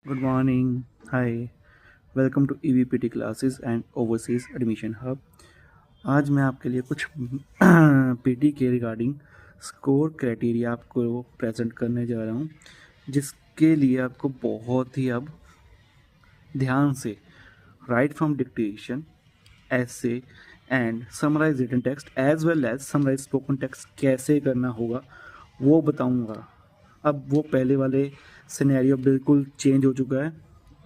Good morning. Hi. Welcome to EVPT classes and Overseas Admission Hub. आज मैं आपके लिए कुछ पीटी के रिगार्डिंग स्कोर क्राइटेरिया आपको प्रेजेंट करने जा रहा हूँ, जिसके लिए आपको बहुत ही अब ध्यान से राइट फ्रॉम डिक्टेशन, ऐसे and summarize written text as well as summarize spoken text कैसे करना होगा वो बताऊंगा। अब वो पहले वाले सिनेरियो बिल्कुल चेंज हो चुका है।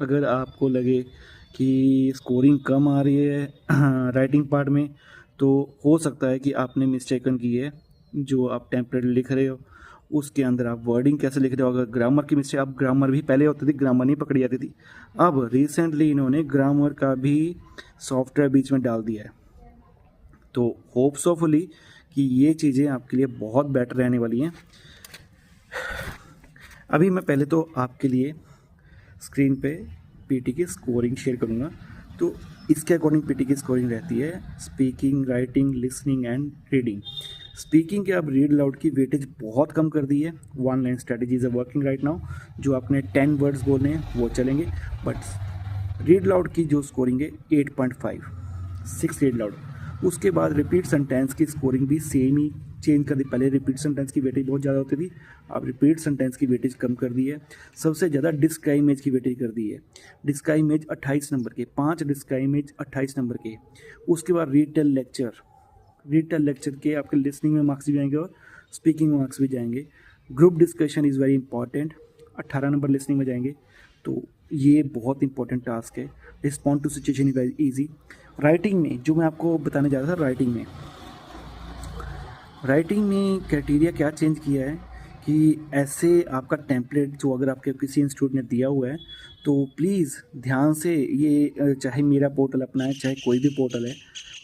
अगर आपको लगे कि स्कोरिंग कम आ रही है राइटिंग पार्ट में, तो हो सकता है कि आपने मिस्टेकन की है। जो आप टेम्पलेट लिख रहे हो उसके अंदर आप वर्डिंग कैसे लिख रहे हो। अगर ग्रामर की मिस्टेक, अब ग्रामर भी पहले होती थी, ग्रामर नहीं पकड़ी जाती थी। अब रिसेंटली इन्होंने ग्रामर का भी सॉफ्टवेयर बीच में डाल दिया है, तो होप्स ऑफुली कि ये चीज़ें आपके लिए बहुत बेटर रहने वाली हैं। अभी मैं पहले तो आपके लिए स्क्रीन पे पीटी की स्कोरिंग शेयर करूँगा। तो इसके अकॉर्डिंग पीटी की स्कोरिंग रहती है speaking, writing, listening and reading. Speaking के अब रीड लाउड की वेटेज बहुत कम कर दी है। वन लाइन स्ट्रेटजीज है वर्किंग राइट नाउ। जो आपने 10 वर्ड्स बोलने हैं वो चलेंगे, बट रीड लाउड की जो स्कोरिंग है 8.5, 6 रीड लाउड। उसके बाद रिपीट सेंटेंस की स्कोरिंग भी सेम ही चेंज कर दी। पहले रिपीट सेंटेंस की वेटेज बहुत ज़्यादा होती थी, अब रिपीट सेंटेंस की वेटेज कम कर दी है। सबसे ज़्यादा डिस्क का इमेज की वेटेज कर दी है। डिस्क का इमेज 28 नंबर के, 5 डिस्क का इमेज 28 नंबर के। उसके बाद रीटेल लेक्चर, रीटेल लेक्चर के आपके लिसनिंग में मार्क्स भी जाएंगे और स्पीकिंग में मार्क्स भी जाएंगे। Group discussion is very important, 18 number listening में जाएंगे, तो ये बहुत इंपॉर्टेंट टास्क है। Respond to situation is very easy. Writing में जो मैं आपको बताने जा रहा था, राइटिंग में क्राइटेरिया क्या चेंज किया है कि ऐसे आपका टेम्पलेट जो अगर आपके किसी इंस्टीट्यूट ने दिया हुआ है, तो प्लीज़ ध्यान से ये, चाहे मेरा पोर्टल अपना है चाहे कोई भी पोर्टल है,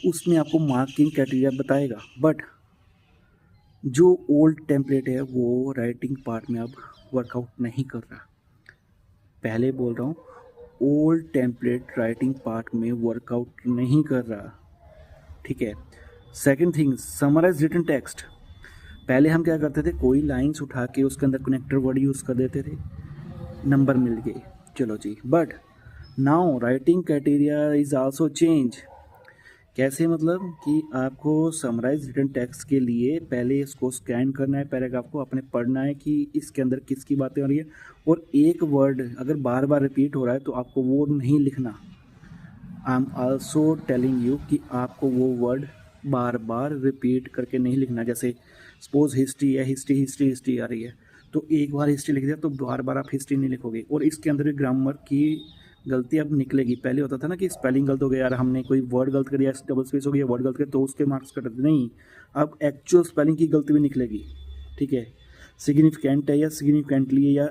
उसमें आपको मार्किंग क्राइटेरिया बताएगा। बट जो ओल्ड टेम्पलेट है वो राइटिंग पार्ट में अब वर्कआउट नहीं कर रहा। पहले बोल रहा हूँ, ओल्ड टेम्पलेट राइटिंग पार्ट में वर्कआउट नहीं कर रहा, ठीक है। Second thing, summarize written text. पहले हम क्या करते थे, कोई लाइन्स उठा के उसके अंदर कनेक्टर वर्ड यूज़ कर देते थे, नंबर मिल गए, चलो जी। But now writing criteria is also change. कैसे, मतलब कि आपको समराइज रिटन टेक्स्ट के लिए पहले इसको स्कैन करना है, पैराग्राफ को अपने पढ़ना है कि इसके अंदर किसकी बातें हो रही है, और एक वर्ड अगर बार बार रिपीट हो रहा है तो आपको वो नहीं लिखना। I am also telling you कि आपको वो वर्ड बार बार रिपीट करके नहीं लिखना। जैसे सपोज हिस्ट्री है, हिस्ट्री हिस्ट्री हिस्ट्री आ रही है, तो एक बार हिस्ट्री लिख दिया तो बार बार आप हिस्ट्री नहीं लिखोगे। और इसके अंदर भी ग्रामर की गलती अब निकलेगी। पहले होता था ना कि स्पेलिंग गलत हो गया, यार हमने कोई वर्ड गलत कर दिया, डबल स्पेस हो गया, वर्ड गलत कर, तो उसके मार्क्स कटते नहीं। अब एक्चुअल स्पेलिंग की गलती भी निकलेगी, ठीक है। सिग्निफिकेंट है या सिग्निफिकेंटली है, या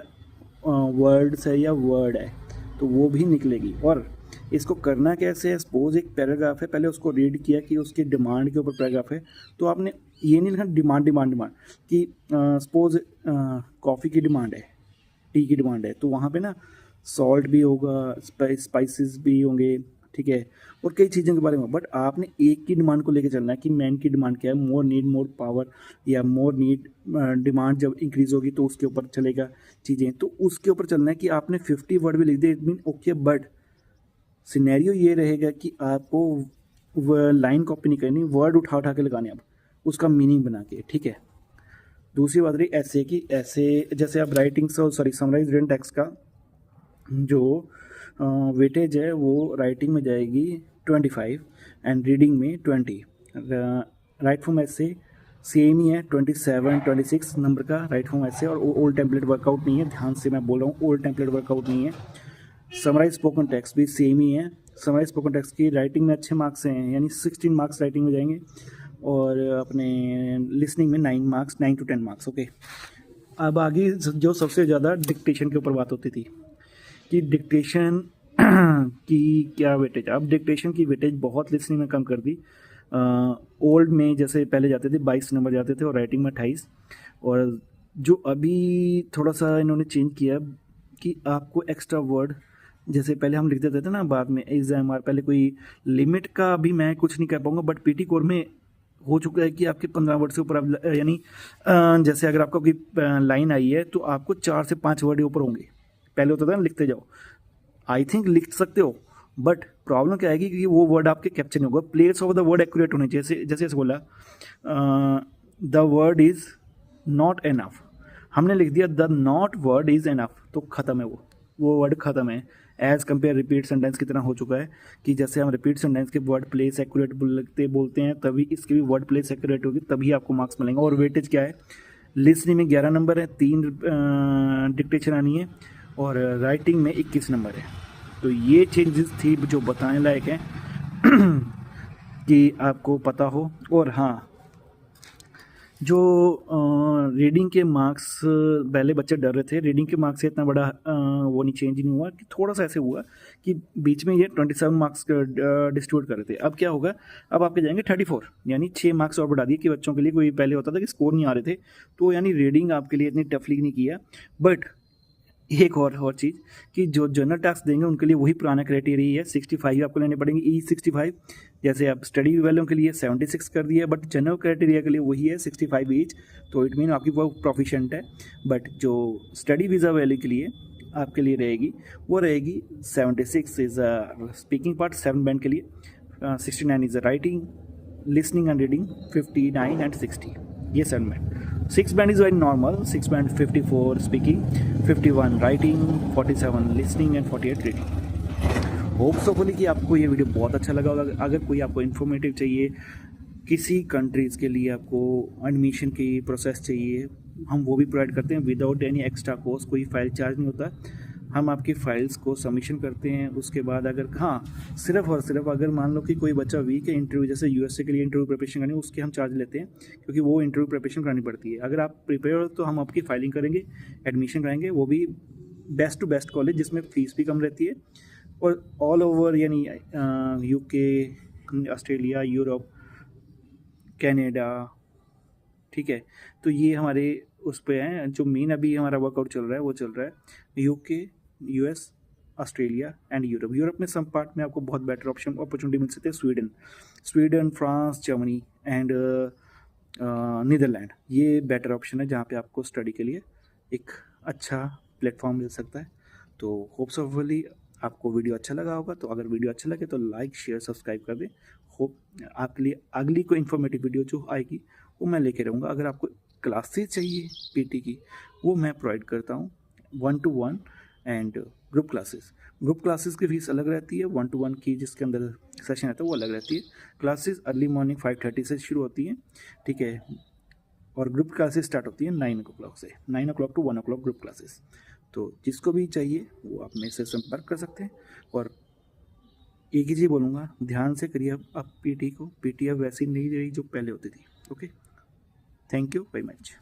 वर्ड्स है या वर्ड है, तो वो भी निकलेगी। और इसको करना कैसे है, सपोज एक पैराग्राफ है, पहले उसको रीड किया कि उसकी डिमांड के ऊपर पैराग्राफ है, तो आपने ये नहीं लिखना डिमांड डिमांड डिमांड कि सपोज कॉफ़ी की डिमांड है, टी की डिमांड है, तो वहाँ पे ना सॉल्ट भी होगा, स्पाइसेस भी होंगे, ठीक है, और कई चीज़ों के बारे में। बट आपने एक की डिमांड को लेकर चलना है कि मैन की डिमांड क्या है, मोर नीड मोर पावर, या मोर नीड डिमांड जब इंक्रीज होगी तो उसके ऊपर चलेगा चीज़ें, तो उसके ऊपर चलना है। कि आपने 50 वर्ड भी लिख दिए it mean okay, but scenario ये रहेगा कि आपको लाइन कॉपी नहीं करनी, वर्ड उठा उठा के लगाने, अब उसका मीनिंग बना के, ठीक है। दूसरी बात रही ऐसे की, ऐसे जैसे आप राइटिंग समराइज रिटन टेक्स्ट का जो वेटेज है वो राइटिंग में जाएगी 25 एंड रीडिंग में 20। राइट फ्रॉम ऐसे सेम ही है, 27 26 नंबर का राइट फ्रॉम ऐसे। और ओल्ड टेम्पलेट वर्कआउट नहीं है, ध्यान से मैं बोल रहा हूँ, ओल्ड टेम्पलेट वर्कआउट नहीं है। समराइज स्पोकन टेक्स्ट भी सेम ही है। समराइज स्पोकन टेक्स्ट की राइटिंग में अच्छे मार्क्स हैं, यानी 16 मार्क्स राइटिंग में जाएंगे, और अपने लिसनिंग में 9 मार्क्स, 9 to 10 मार्क्स, ओके। अब आगे जो सबसे ज़्यादा डिक्टेशन के ऊपर बात होती थी कि डिक्टेशन की क्या वेटेज। अब डिक्टेशन की वेटेज बहुत लिसनिंग में कम कर दी। ओल्ड में जैसे पहले जाते थे 22 नंबर जाते थे और राइटिंग में 28। और जो अभी थोड़ा सा इन्होंने चेंज किया कि आपको एक्स्ट्रा वर्ड, जैसे पहले हम लिख देते थे ना बाद में एग्जाम, पहले कोई लिमिट का भी मैं कुछ नहीं कह पाऊँगा, बट पीटी कोर में हो चुका है कि आपके 15 वर्ड से ऊपर आप, यानी जैसे अगर आपका कोई लाइन आई है तो आपको 4 से 5 वर्ड ऊपर होंगे, पहले होता था ना लिखते जाओ, आई थिंक लिख सकते हो, बट प्रॉब्लम क्या आएगी कि वो वर्ड आपके कैप्चर नहीं होगा। Place of the word accurate होने, जैसे जैसे ऐसे बोला the word is not enough, हमने लिख दिया the not word is enough, तो ख़त्म है वो वर्ड ख़त्म है। एज़ कम्पेयर रिपीट सेंटेंस की तरह हो चुका है कि जैसे हम रिपीट सेंटेंस के वर्ड प्लेस एक्यूरेट बोलते हैं, तभी इसके भी वर्ड प्लेस एक्यूरेट होगी, तभी आपको मार्क्स मिलेंगे। और वेटेज क्या है, लिसनिंग में 11 नंबर है, 3 डिक्टेशन आनी है, और राइटिंग में 21 नंबर है। तो ये चेंजेस थी जो बताने लायक हैं कि आपको पता हो। और हाँ, जो रीडिंग के मार्क्स, पहले बच्चे डर रहे थे रीडिंग के मार्क्स से, इतना बड़ा वो नहीं चेंज नहीं हुआ, कि थोड़ा सा ऐसे हुआ कि बीच में ये 27 मार्क्स डिस्ट्रीब्यूट कर रहे थे। अब क्या होगा, अब आपके जाएंगे 34, यानी 6 मार्क्स और बढ़ा दिए कि बच्चों के लिए, कोई पहले होता था कि स्कोर नहीं आ रहे थे, तो यानी रीडिंग आपके लिए इतनी टफली नहीं किया। बट एक और चीज़ कि जो जनरल टास्क देंगे उनके लिए वही पुराना क्राइटेरिया है, 65 आपको लेने पड़ेंगे, E65। जैसे आप स्टडी वालों के लिए 76 कर दिया, बट जनरल क्राइटेरिया के लिए वही है 65 ईच, तो इट मीन आपकी वो प्रोफिशेंट है। बट जो स्टडी वीज़ा वाले के लिए आपके लिए रहेगी, वो रहेगी 76 इज़ स्पीकिंग पार्ट 7 बैंड के लिए, 69 is writing, listening and reading 59 and 60, ये 7 band. 6 band is very normal, 6 band 54 speaking, 51 writing, 47 listening and 48 reading. Hope so fully कि आपको ये वीडियो बहुत अच्छा लगा होगा। अगर कोई आपको इन्फॉर्मेटिव चाहिए, किसी कंट्रीज़ के लिए आपको एडमिशन की प्रोसेस चाहिए, हम वो भी प्रोवाइड करते हैं विदाउट एनी एक्स्ट्रा कॉस्ट, कोई फाइल चार्ज नहीं होता। हम आपकी फ़ाइल्स को सबमिशन करते हैं, उसके बाद अगर हाँ सिर्फ और सिर्फ अगर मान लो कि कोई बच्चा वीक है इंटरव्यू, जैसे यूएसए के लिए इंटरव्यू प्रिपरेशन करनी है, उसके हम चार्ज लेते हैं, क्योंकि वो इंटरव्यू प्रिपरेशन करानी पड़ती है। अगर आप प्रिपेयर हो तो हम आपकी फाइलिंग करेंगे, एडमिशन कराएंगे, वो भी बेस्ट टू बेस्ट कॉलेज जिसमें फ़ीस भी कम रहती है, और ऑल ओवर यानी यूके, ऑस्ट्रेलिया, यूरोप, कनाडा, ठीक है। तो ये हमारे उस पे हैं, जो मेन अभी हमारा वर्कआउट चल रहा है वो चल रहा है UK, US, Australia and Europe. Europe में सम पार्ट में आपको बहुत बेटर ऑप्शन अपॉर्चुनिटी मिल सकती है, Sweden, France, Germany and Netherland, ये बेटर ऑप्शन है जहाँ पे आपको स्टडी के लिए एक अच्छा प्लेटफॉर्म मिल सकता है। तो होप्स ऑफली आपको वीडियो अच्छा लगा होगा, तो अगर वीडियो अच्छा लगे तो लाइक शेयर सब्सक्राइब कर दें। होप आपके लिए अगली कोई इन्फॉर्मेटिव वीडियो जो आएगी वो मैं लेके रहूँगा। अगर आपको क्लासेस चाहिए पीटी की, वो मैं प्रोवाइड करता हूँ 1-to-1 एंड ग्रुप क्लासेस की फीस अलग रहती है, 1-to-1 की जिसके अंदर सेशन रहता है वो अलग रहती है। क्लासेस अर्ली मॉर्निंग 5:30 से शुरू होती हैं, ठीक है, और ग्रुप क्लासेस स्टार्ट होती है 9 o'clock से, 9 o'clock to 1 o'clock group classes. तो जिसको भी चाहिए वो आप मेरे से संपर्क कर सकते हैं। और एक ही चीज़ बोलूँगा, ध्यान से करिए आप पीटी को, पीटी अब वैसी नहीं रही जो पहले होती थी। Okay, thank you very much.